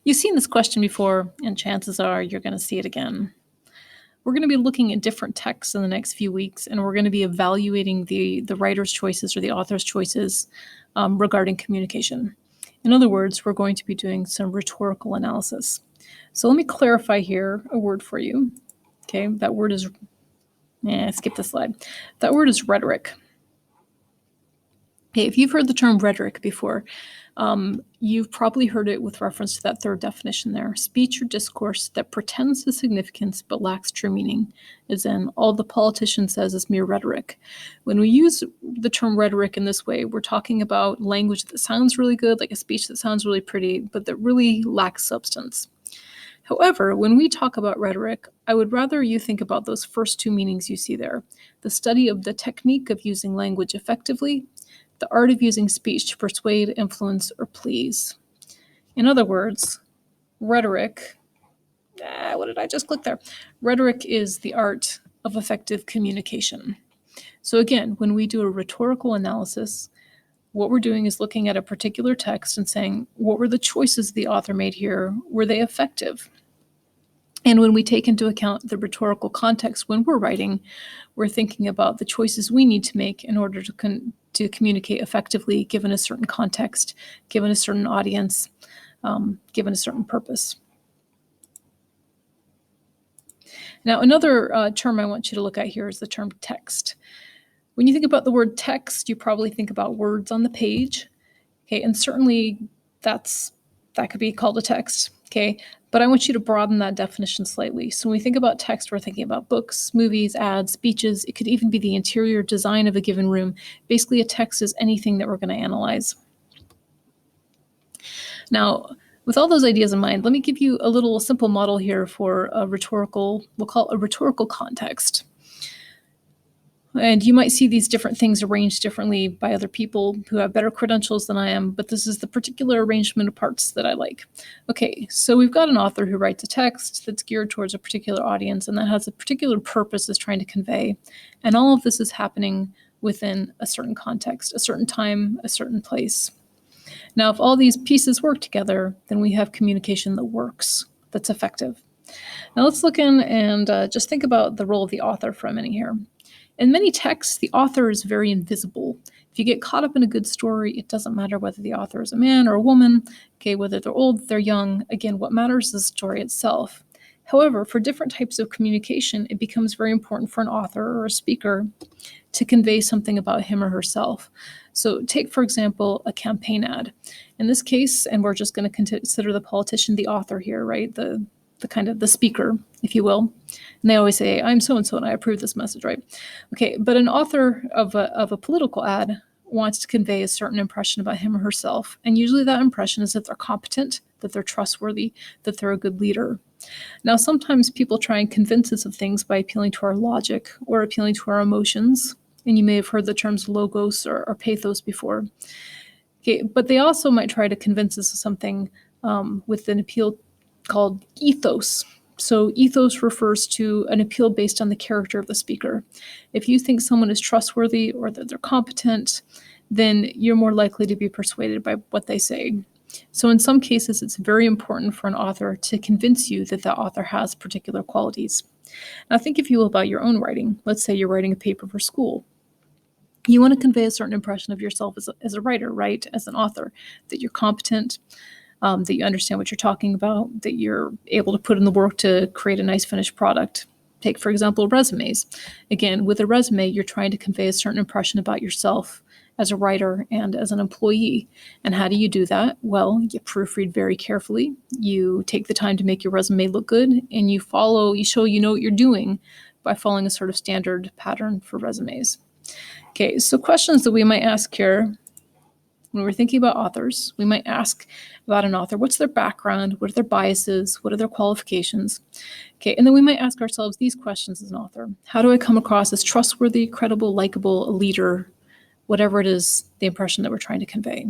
You've seen this question before, and chances are you're going to see it again. We're going to be looking at different texts in the next few weeks, and we're going to be evaluating the writer's choices or the author's choices regarding communication. In other words, we're going to be doing some rhetorical analysis. So let me clarify here a word for you. Okay, that word is, skip the slide. That word is rhetoric. Okay, if you've heard the term rhetoric before, you've probably heard it with reference to that third definition there. Speech or discourse that pretends to significance but lacks true meaning, as in all the politician says is mere rhetoric. When we use the term rhetoric in this way, we're talking about language that sounds really good, like a speech that sounds really pretty, but that really lacks substance. However, when we talk about rhetoric, I would rather you think about those first two meanings you see there. The study of the technique of using language effectively, the art of using speech to persuade, influence, or please. In other words, rhetoric, what did I just click there? Rhetoric is the art of effective communication. So again, when we do a rhetorical analysis, what we're doing is looking at a particular text and saying, what were the choices the author made here? Were they effective? And when we take into account the rhetorical context when we're writing, we're thinking about the choices we need to make in order to communicate effectively, given a certain context, given a certain audience, given a certain purpose. Now, another term I want you to look at here is the term text. When you think about the word text, you probably think about words on the page, okay, and certainly that could be called a text, okay, but I want you to broaden that definition slightly. So when we think about text, we're thinking about books, movies, ads, speeches. It could even be the interior design of a given room. Basically, a text is anything that we're going to analyze. Now, with all those ideas in mind, let me give you a little simple model here for a rhetorical, we'll call it a rhetorical context. And you might see these different things arranged differently by other people who have better credentials than I am, but this is the particular arrangement of parts that I like. Okay, so we've got an author who writes a text that's geared towards a particular audience and that has a particular purpose it's trying to convey. And all of this is happening within a certain context, a certain time, a certain place. Now, if all these pieces work together, then we have communication that works, that's effective. Now let's look in and just think about the role of the author for a minute here. In many texts, the author is very invisible. If you get caught up in a good story, it doesn't matter whether the author is a man or a woman, okay, whether they're old, they're young. Again, what matters is the story itself. However, for different types of communication, it becomes very important for an author or a speaker to convey something about him or herself. So take, for example, a campaign ad. In this case, and we're just going to consider the politician the author here, right? The kind of the speaker, if you will. And they always say, I'm so-and-so and I approve this message, right? Okay, but an author of a political ad wants to convey a certain impression about him or herself. And usually that impression is that they're competent, that they're trustworthy, that they're a good leader. Now, sometimes people try and convince us of things by appealing to our logic or appealing to our emotions. And you may have heard the terms logos or pathos before. Okay, but they also might try to convince us of something with an appeal called ethos. So ethos refers to an appeal based on the character of the speaker. If you think someone is trustworthy or that they're competent, then you're more likely to be persuaded by what they say. So in some cases, it's very important for an author to convince you that the author has particular qualities. Now think, if you will, about your own writing. Let's say you're writing a paper for school. You want to convey a certain impression of yourself as a writer, right? As an author, that you're competent, that you understand what you're talking about, that you're able to put in the work to create a nice finished product. Take, for example, resumes. Again, with a resume, you're trying to convey a certain impression about yourself as a writer and as an employee. And how do you do that? Well, you proofread very carefully. You take the time to make your resume look good, and you show you know what you're doing by following a sort of standard pattern for resumes. Okay, so questions that we might ask here when we're thinking about authors, we might ask about an author, what's their background? What are their biases? What are their qualifications? Okay, and then we might ask ourselves these questions as an author. How do I come across as trustworthy, credible, likable, a leader, whatever it is, the impression that we're trying to convey?